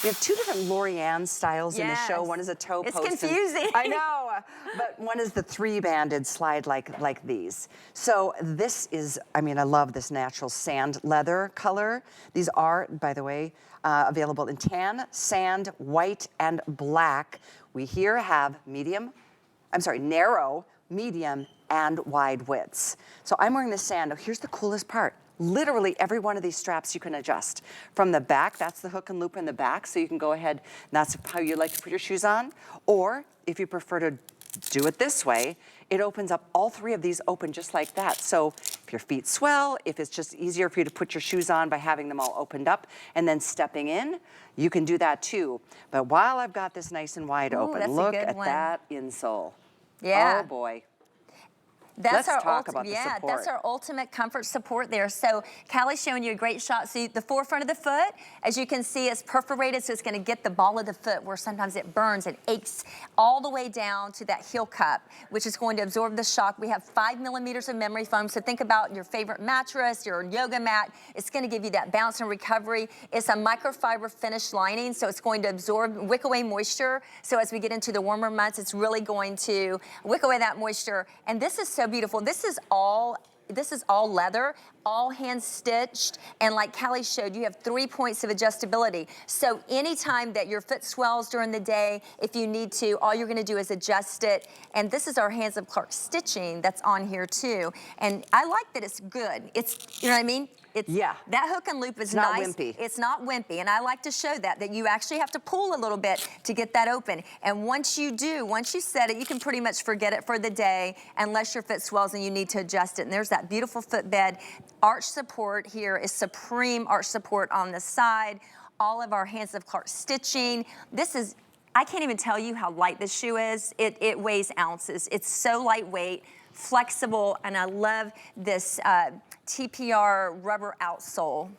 We have two different Laurieann styles in the show. One is a toe post. It's confusing. I know, but one is the three-banded slide like these. So this is, I mean, I love this natural sand leather color. These are, by the way, available in tan, sand, white, and black. We here have narrow, medium, and wide widths. So I'm wearing the sand. Now here's the coolest part. Literally every one of these straps you can adjust. From the back, that's the hook and loop in the back, so you can go ahead, and that's how you like to put your shoes on. Or if you prefer to do it this way, it opens up, all three of these open just like that. So if your feet swell, if it's just easier for you to put your shoes on by having them all opened up and then stepping in, you can do that too. But while I've got this nice and wide open, look at that insole. Yeah. Oh boy. That's Let's talk about the support. That's our ultimate comfort support there. So Callie's showing you a great shot. So the forefront of the foot, as you can see, is perforated, so it's going to get the ball of the foot where sometimes it burns and aches all the way down to that heel cup, which is going to absorb the shock. We have 5 millimeters of memory foam, so think about your favorite mattress, your yoga mat. It's going to give you that bounce and recovery. It's a microfiber finish lining, so it's going to absorb, wick away moisture. So as we get into the warmer months, it's really going to wick away that moisture. And this is so beautiful. This is all leather, all hand stitched, and like Callie showed, you have 3 points of adjustability. So anytime that your foot swells during the day, if you need to, all you're gonna do is adjust it. And this is our Hands of Clark stitching that's on here too. And I like that it's good. It's, you know what I mean? Yeah. That hook and loop is not nice. Wimpy. It's not wimpy, and I like to show that you actually have to pull a little bit to get that open. And once you set it, you can pretty much forget it for the day unless your foot swells and you need to adjust it. And there's that beautiful footbed. Arch support here is supreme arch support on the side. All of our Hands of Clark stitching. This is, I can't even tell you how light this shoe is. It weighs ounces. It's so lightweight, flexible, and I love this TPR rubber outsole.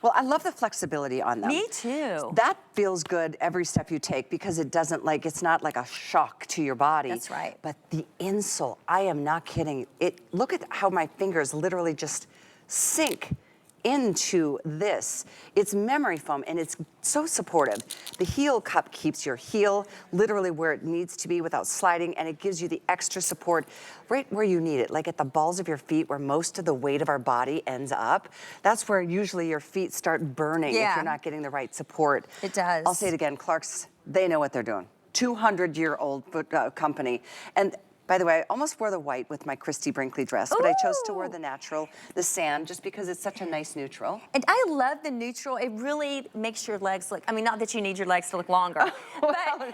Well, I love the flexibility on them. Me too. That feels good every step you take because it doesn't it's not like a shock to your body. That's right. But the insole, I am not kidding. Look at how my fingers literally just sink into this. It's memory foam and it's so supportive. The heel cup keeps your heel literally where it needs to be without sliding, and it gives you the extra support right where you need it, like at the balls of your feet where most of the weight of our body ends up. That's where usually your feet start burning if you're not getting the right support. It does. I'll say it again, Clark's, they know what they're doing. 200-year-old company. And by the way, I almost wore the white with my Christy Brinkley dress, but I chose to wear the natural, the sand, just because it's such a nice neutral. And I love the neutral. It really makes your legs look, I mean, not that you need your legs to look longer, well, but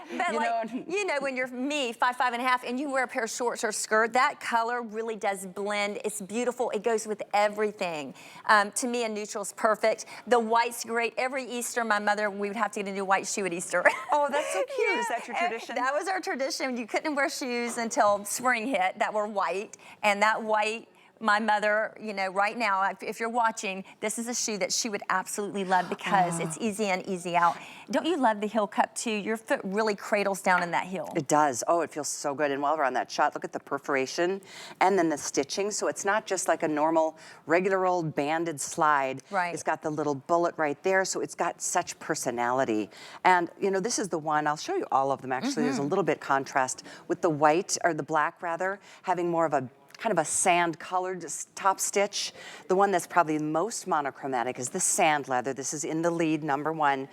you know, when you're me, 5'5.5", and you wear a pair of shorts or skirt, that color really does blend. It's beautiful. It goes with everything. To me, a neutral's perfect. The white's great. Every Easter, my mother, we would have to get a new white shoe at Easter. Oh, that's so cute. Yeah. Is that your tradition? That was our tradition. You couldn't wear shoes until spring hit that were white, and that white, my mother, you know, right now, if you're watching, this is a shoe that she would absolutely love because it's easy in, easy out. Don't you love the heel cup too? Your foot really cradles down in that heel. It does. Oh, it feels so good. And while we're on that shot, look at the perforation and then the stitching. So it's not just like a normal, regular old banded slide. Right. It's got the little bullet right there. So it's got such personality. And, you know, this is the one, I'll show you all of them actually. There's a little bit contrast with the white, or the black rather, having more of a kind of a sand colored top stitch. The one that's probably most monochromatic is the sand leather. This is in the lead, #1.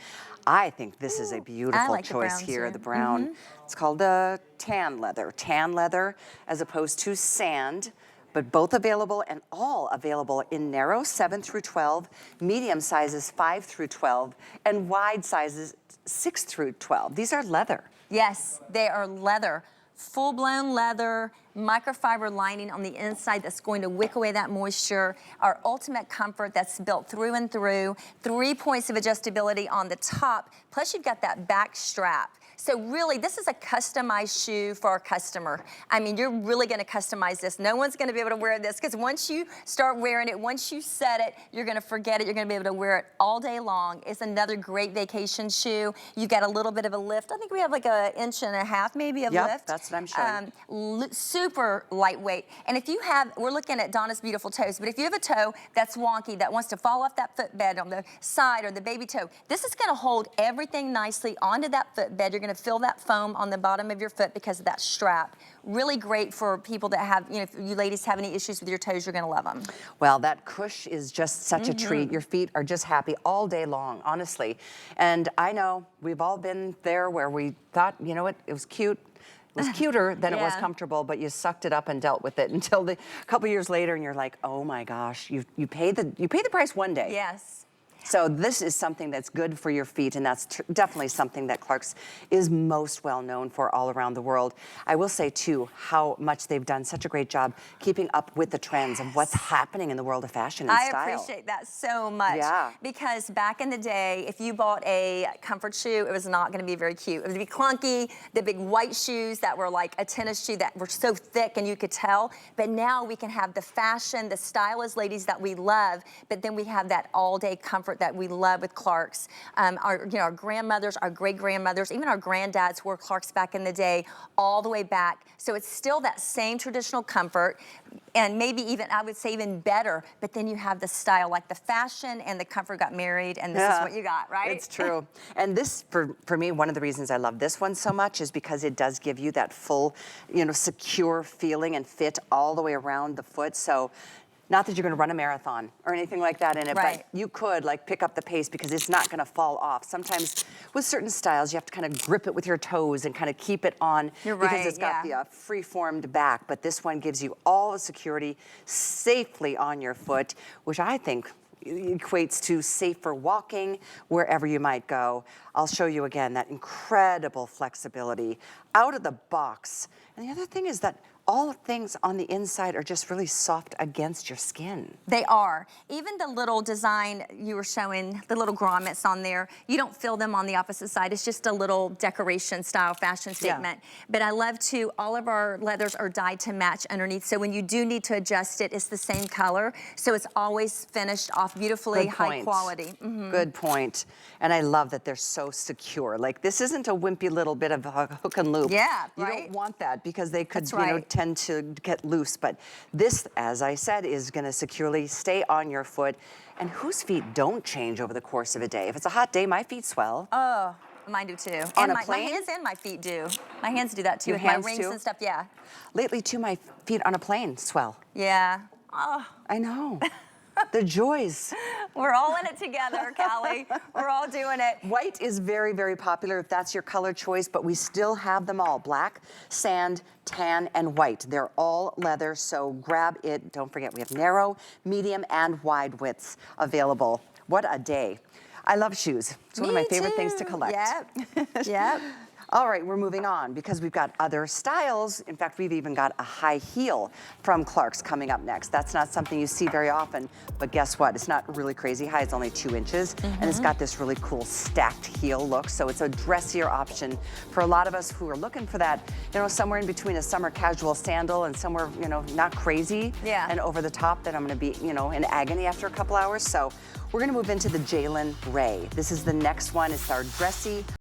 I think this is a beautiful choice here, the brown. It's called the tan leather as opposed to sand, but both available and all available in narrow 7 through 12, medium sizes 5 through 12, and wide sizes 6 through 12. These are leather. Yes, they are leather. Full-blown leather, microfiber lining on the inside that's going to wick away that moisture. Our ultimate comfort that's built through and through. 3 points of adjustability on the top, plus you've got that back strap. So really, this is a customized shoe for our customer. I mean, you're really gonna customize this. No one's gonna be able to wear this, because once you start wearing it, once you set it, you're gonna forget it. You're gonna be able to wear it all day long. It's another great vacation shoe. You got a little bit of a lift. I think we have like 1.5 inches maybe of lift. That's what I'm showing. Super super lightweight. And if you have, we're looking at Donna's beautiful toes, but if you have a toe that's wonky, that wants to fall off that footbed on the side or the baby toe, this is gonna hold everything nicely onto that footbed. You're gonna feel that foam on the bottom of your foot because of that strap. Really great for people that have, you know, if you ladies have any issues with your toes, you're gonna love them. Well, that cush is just such a treat. Your feet are just happy all day long, honestly. And I know we've all been there where we thought, you know what, it was cute. It was cuter than it was comfortable, but you sucked it up and dealt with it until a couple years later, and you're like, oh my gosh, you pay the price one day. Yes. So this is something that's good for your feet, and that's definitely something that Clark's is most well known for all around the world. I will say, too, how much they've done such a great job keeping up with the trends of what's happening in the world of fashion and style. I appreciate that so much. Yeah. Because back in the day, if you bought a comfort shoe, it was not gonna be very cute. It would be clunky, the big white shoes that were like a tennis shoe that were so thick and you could tell. But now we can have the fashion, the stylish ladies that we love, but then we have that all-day comfort that we love with Clark's. Our grandmothers, our great-grandmothers, even our granddads wore Clark's back in the day, all the way back. So it's still that same traditional comfort, and maybe even, I would say even better, but then you have the style, like the fashion and the comfort got married, and this is what you got, right? It's true. And this, for me, one of the reasons I love this one so much is because it does give you that full, secure feeling and fit all the way around the foot. So not that you're going to run a marathon or anything like that in it, but you could pick up the pace because it's not going to fall off. Sometimes with certain styles, you have to kind of grip it with your toes and kind of keep it on because it's got the free-formed back. But this one gives you all the security safely on your foot, which I think equates to safer walking wherever you might go. I'll show you again that incredible flexibility out of the box. And the other thing is that all things on the inside are just really soft against your skin. They are. Even the little design you were showing, the little grommets on there, you don't feel them on the opposite side. It's just a little decoration style fashion statement. But I love to, all of our leathers are dyed to match underneath. So when you do need to adjust it, it's the same color. So it's always finished off beautifully, high quality. Good point. And I love that they're so secure. Like, this isn't a wimpy little bit of a hook and loop. Yeah, You don't want that because they could, tend to get loose. But this, as I said, is going to securely stay on your foot. And whose feet don't change over the course of a day? If it's a hot day, my feet swell. Oh, mine do too. On and a my plane? hands and my feet do. My hands do that too Your with my hands rings too? and stuff, yeah. Lately, too, my feet on a plane swell. Yeah. Oh. I know. The joys. We're all in it together, Callie. We're all doing it. White is very, very popular if that's your color choice, but we still have them all. Black, sand, tan, and white. They're all leather, so grab it. Don't forget, we have narrow, medium, and wide widths available. What a day. I love shoes. It's one of my favorite things to collect. Yep. Yep. All right, we're moving on because we've got other styles. In fact, we've even got a high heel from Clark's coming up next. That's not something you see very often, but guess what? It's not really crazy high. It's only 2 inches, and it's got this really cool stacked heel look. So it's a dressier option for a lot of us who are looking for that, somewhere in between a summer casual sandal and somewhere, not crazy and over the top that I'm gonna be, in agony after a couple hours. So we're gonna move into the Jalen Ray. This is the next one. It's our dressy